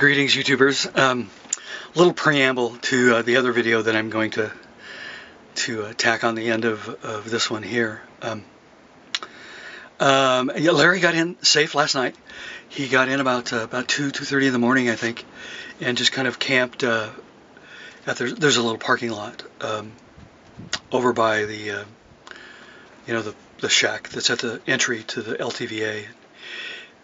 Greetings, YouTubers. Little preamble to the other video that I'm going to tack on the end of this one here. Yeah, Larry got in safe last night. He got in about 2:30 in the morning, I think, and just kind of camped at there's a little parking lot over by the the shack that's at the entry to the LTVA.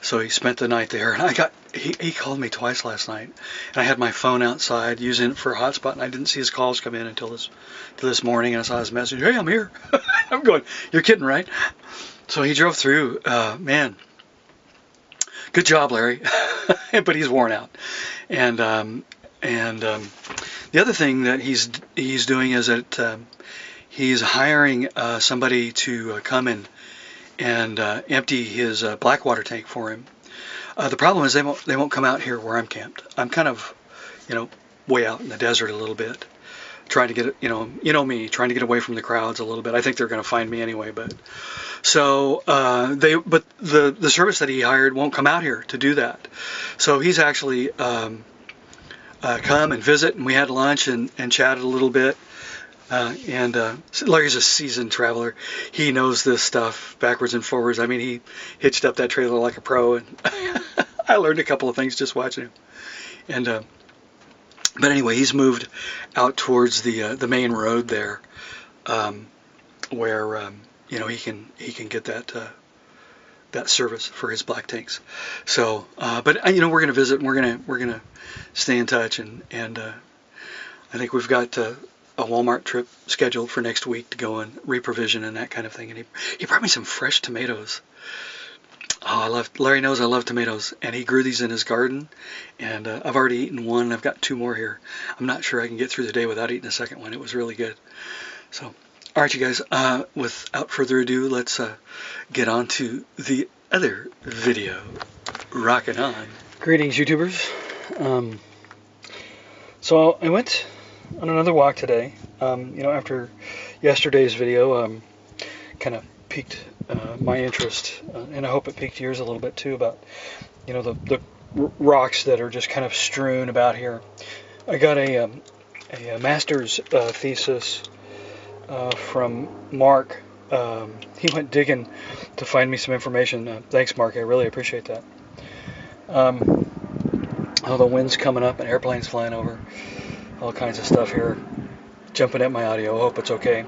So he spent the night there, and he called me twice last night, and I had my phone outside using it for a hotspot, and I didn't see his calls come in until this morning, and I saw his message. Hey, I'm here. I'm going, you're kidding, right? So he drove through. Man, good job, Larry. But he's worn out. And the other thing that he's doing is that he's hiring somebody to come in and empty his black water tank for him. The problem is they won't come out here where I'm camped. I'm kind of, way out in the desert a little bit, trying to get, me, trying to get away from the crowds a little bit. I think they're going to find me anyway, but so but the service that he hired won't come out here to do that. So he's actually come and visit, and we had lunch and chatted a little bit. Larry's a seasoned traveler. He knows this stuff backwards and forwards. I mean, he hitched up that trailer like a pro, and I learned a couple of things just watching him. And but anyway, he's moved out towards the main road there, where he can get that service for his black tanks. So, but we're going to visit, and we're gonna stay in touch, and I think we've got a Walmart trip scheduled for next week to go and reprovision and that kind of thing. And he brought me some fresh tomatoes. Oh, Larry knows I love tomatoes, and he grew these in his garden, and I've already eaten one, and I've got 2 more here. I'm not sure I can get through the day without eating a second one. It was really good. So, all right, you guys, without further ado, let's get on to the other video. Rockin' on. Greetings, YouTubers. So I went on another walk today. After yesterday's video, kind of piqued my interest, and I hope it piqued yours a little bit too, about the rocks that are just kind of strewn about here. I got a master's thesis from Mark. He went digging to find me some information. Thanks, Mark. I really appreciate that. Oh, the wind's coming up and airplanes flying over. All kinds of stuff here. Jumping at my audio. Hope it's okay.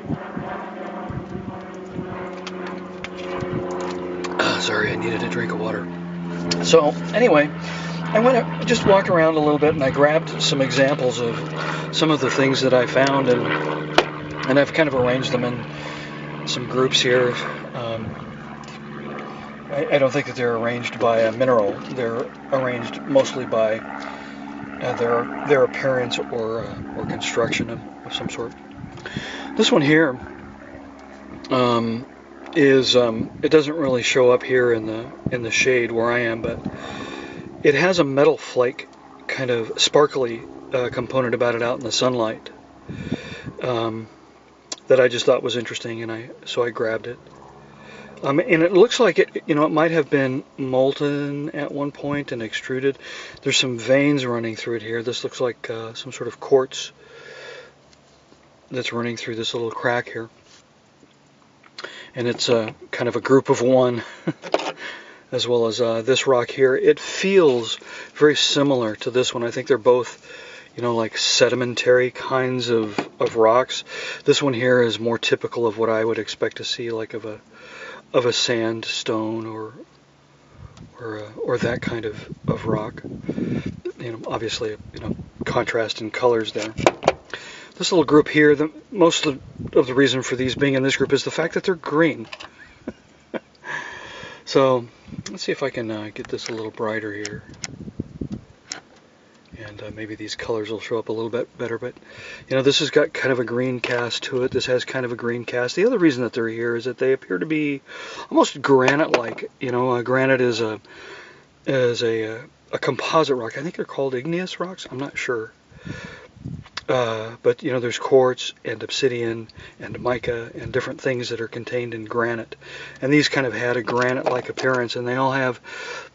Sorry, I needed a drink of water. So anyway, I just walked around a little bit, and I grabbed some examples of some of the things that I found, and I've kind of arranged them in some groups here. I don't think that they're arranged by a mineral. They're arranged mostly by their appearance or construction of some sort. This one here is it doesn't really show up here in the shade where I am, but it has a metal flake kind of sparkly component about it out in the sunlight that I just thought was interesting, and so I grabbed it. And it looks like it might have been molten at one point and extruded. There's some veins running through it here. This looks like some sort of quartz that's running through this little crack here. And it's kind of a group of one, as well as this rock here. It feels very similar to this one. I think they're both, like sedimentary kinds of rocks. This one here is more typical of what I would expect to see, like of a sandstone or that kind of rock. Obviously, contrast in colors there. This little group here, most of the reason for these being in this group is the fact that they're green. So let's see if I can get this a little brighter here, and maybe these colors will show up a little bit better. But this has got kind of a green cast to it. This has kind of a green cast. The other reason that they're here is that they appear to be almost granite-like. Granite is a composite rock. I think they're called igneous rocks. I'm not sure. But you know, there's quartz and obsidian and mica and different things that are contained in granite, and these kind of had a granite-like appearance, and they all have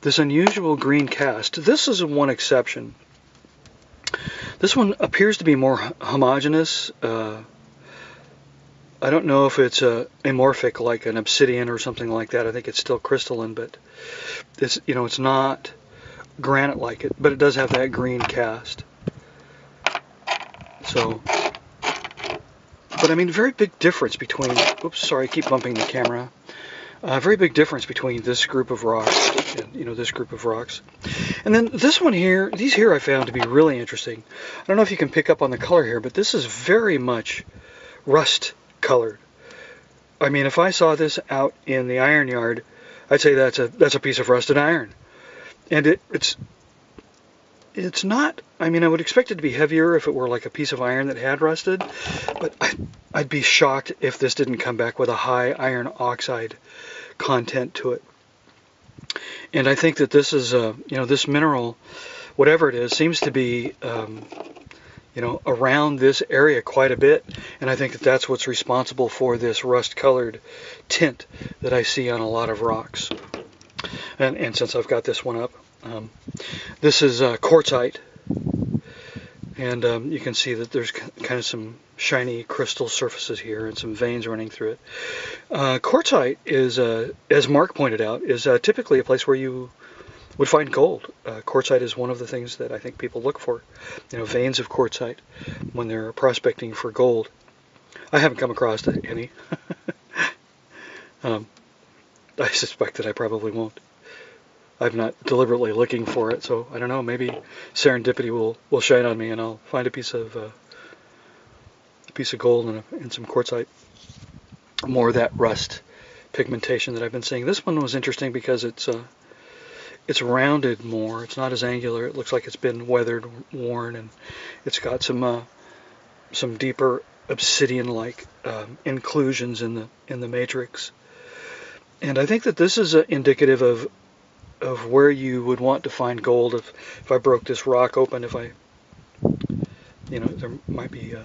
this unusual green cast. This is one exception. This one appears to be more homogeneous. I don't know if it's amorphic like an obsidian or something like that. I think it's still crystalline, but it's, you know, it's not granite like it, but it does have that green cast. So, but I mean, very big difference between, oops, sorry, I keep bumping the camera. Very big difference between this group of rocks and, you know, this group of rocks. And then this one here, these here I found to be really interesting. I don't know if you can pick up on the color here, but this is very much rust colored. I mean, if I saw this out in the iron yard, I'd say that's a piece of rusted iron. And it's not, I mean, I would expect it to be heavier if it were like a piece of iron that had rusted, but I'd be shocked if this didn't come back with a high iron oxide content to it. And I think that this is, you know, this mineral, whatever it is, seems to be, you know, around this area quite a bit, and I think that that's what's responsible for this rust-colored tint that I see on a lot of rocks. And since I've got this one up, this is quartzite, and you can see that there's kind of some shiny crystal surfaces here and some veins running through it. Quartzite is, as Mark pointed out, is typically a place where you would find gold. Quartzite is one of the things that I think people look for, you know, veins of quartzite when they're prospecting for gold. I haven't come across any. I suspect that I probably won't. I'm not deliberately looking for it, so I don't know, maybe serendipity will shine on me and I'll find a piece of gold and some quartzite. More of that rust pigmentation that I've been seeing. This one was interesting because it's rounded more. It's not as angular. It looks like it's been weathered, worn, and it's got some deeper obsidian-like inclusions in the matrix. And I think that this is indicative of where you would want to find gold. If I broke this rock open, you know, there might be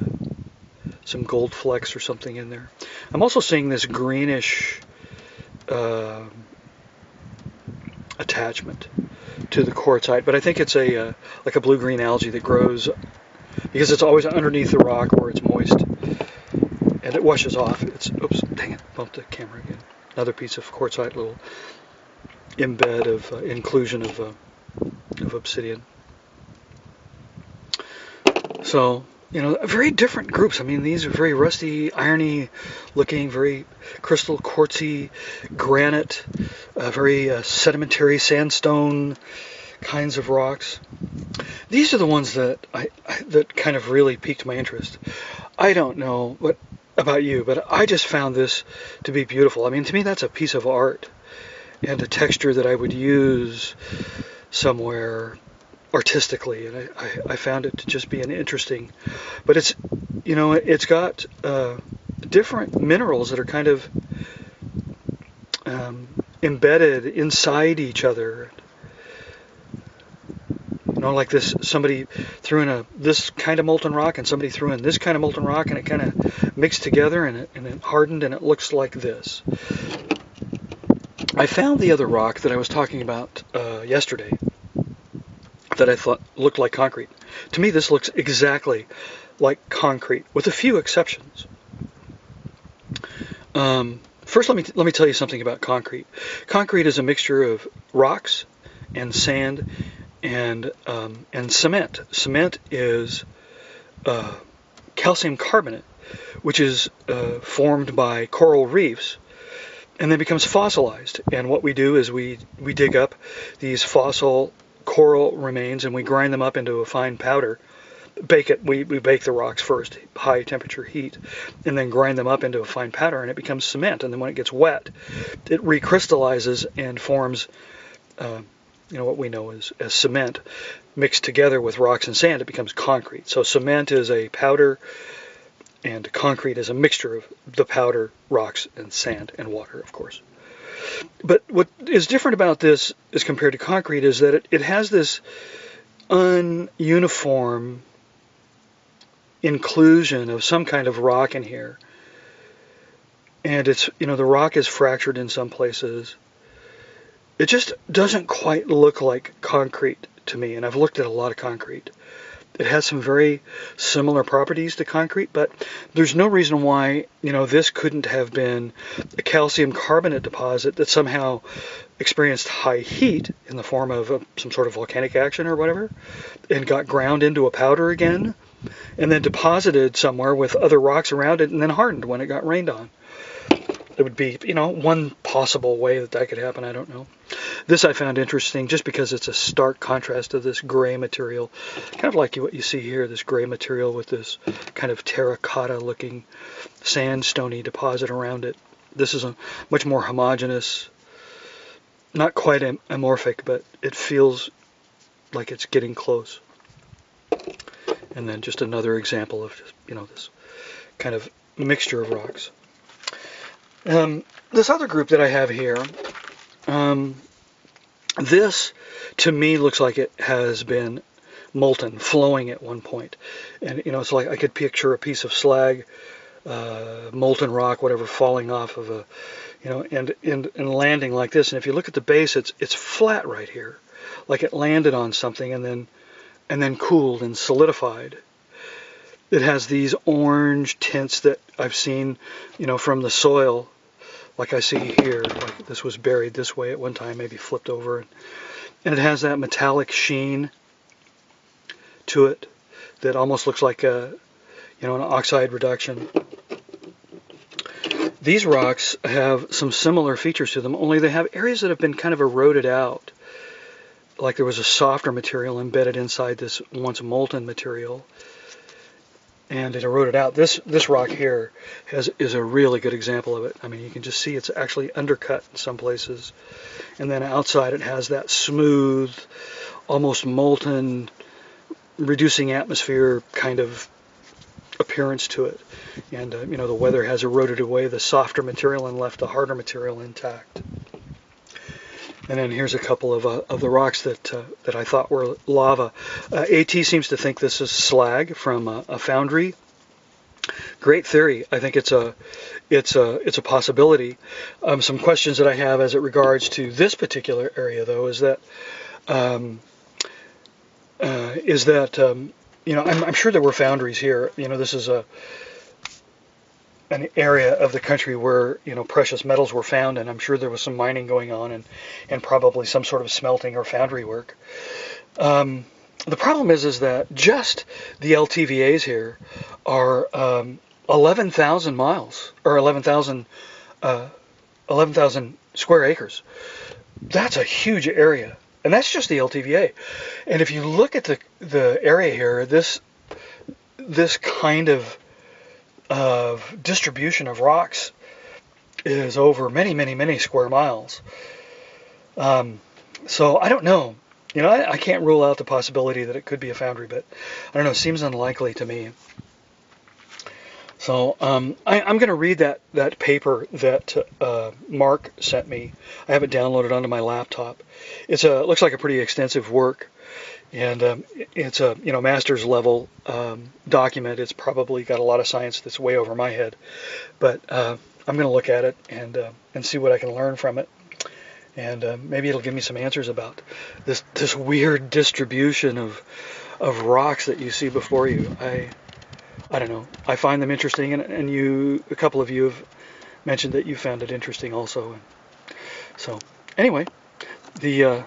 some gold flecks or something in there. I'm also seeing this greenish attachment to the quartzite, but I think it's like a blue-green algae that grows because it's always underneath the rock where it's moist, and it washes off. Oops, dang it, bumped the camera again. Another piece of quartzite, little embed of inclusion of obsidian. So, you know, very different groups. I mean, these are very rusty, irony looking, very crystal, quartzy, granite, very sedimentary sandstone kinds of rocks. These are the ones that that kind of really piqued my interest. I don't know what about you, but I just found this to be beautiful. I mean, to me, that's a piece of art and a texture that I would use somewhere artistically, and I found it to just be an interesting, but it's, you know, it's got different minerals that are kind of embedded inside each other. You know, like this, somebody threw in this kind of molten rock and somebody threw in this kind of molten rock, and it kind of mixed together and it hardened and it looks like this. I found the other rock that I was talking about yesterday that I thought looked like concrete. To me, this looks exactly like concrete, with a few exceptions. First, let me tell you something about concrete. Concrete is a mixture of rocks and sand and cement. Cement is calcium carbonate, which is formed by coral reefs and then becomes fossilized. And what we do is we dig up these fossil coral remains and we grind them up into a fine powder. Bake it. We bake the rocks first, high temperature heat, and then grind them up into a fine powder, and it becomes cement. And then when it gets wet, it recrystallizes and forms, you know, what we know as cement. Mixed together with rocks and sand, it becomes concrete. So cement is a powder, and concrete is a mixture of the powder, rocks, and sand, and water, of course. But what is different about this as compared to concrete is that it has this ununiform inclusion of some kind of rock in here. And it's, the rock is fractured in some places. It just doesn't quite look like concrete to me, and I've looked at a lot of concrete. It has some very similar properties to concrete, but there's no reason why, this couldn't have been a calcium carbonate deposit that somehow experienced high heat in the form of some sort of volcanic action or whatever, and got ground into a powder again, and then deposited somewhere with other rocks around it, and then hardened when it got rained on. It would be, one possible way that could happen. I don't know. This I found interesting just because it's a stark contrast to this gray material, kind of like what you see here, this gray material with this kind of terracotta-looking sandstony deposit around it. This is a much more homogeneous, not quite amorphic, but it feels like it's getting close. And then just another example of, this kind of mixture of rocks. This other group that I have here, this to me looks like it has been molten, flowing at one point. And, it's like I could picture a piece of slag, molten rock, whatever, falling off of a, and landing like this. And if you look at the base, it's flat right here, like it landed on something and then cooled and solidified. It has these orange tints that I've seen, from the soil, like I see here. Like this was buried this way at one time, maybe flipped over, and it has that metallic sheen to it that almost looks like an oxide reduction. These rocks have some similar features to them, only they have areas that have been kind of eroded out. Like there was a softer material embedded inside this once molten material, and it eroded out. This rock here is a really good example of it. I mean, you can just see it's actually undercut in some places, and then outside it has that smooth, almost molten, reducing atmosphere kind of appearance to it. And the weather has eroded away the softer material and left the harder material intact. And then here's a couple of the rocks that I thought were lava. AT seems to think this is slag from a foundry. Great theory. I think it's a possibility. Some questions that I have as it regards to this particular area, though, is that I'm sure there were foundries here. This is an area of the country where precious metals were found, and I'm sure there was some mining going on and probably some sort of smelting or foundry work. The problem is that just the LTVAs here are 11,000 miles, or 11,000 square acres. That's a huge area, and that's just the LTVA. And if you look at the area here, this kind of distribution of rocks is over many, many, many square miles. So I don't know. I can't rule out the possibility that it could be a foundry, but I don't know. It seems unlikely to me. So I'm going to read that paper that Mark sent me. I have it downloaded onto my laptop. It looks like a pretty extensive work. And it's a master's level document. It's probably got a lot of science that's way over my head, but I'm going to look at it and see what I can learn from it, and maybe it'll give me some answers about this weird distribution of rocks that you see before you. I don't know. I find them interesting, and a couple of you have mentioned that you found it interesting also. And so anyway, the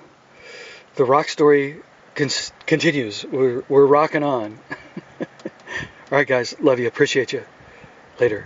rock story continues. We're rocking on. All right, guys. Love you. Appreciate you. Later.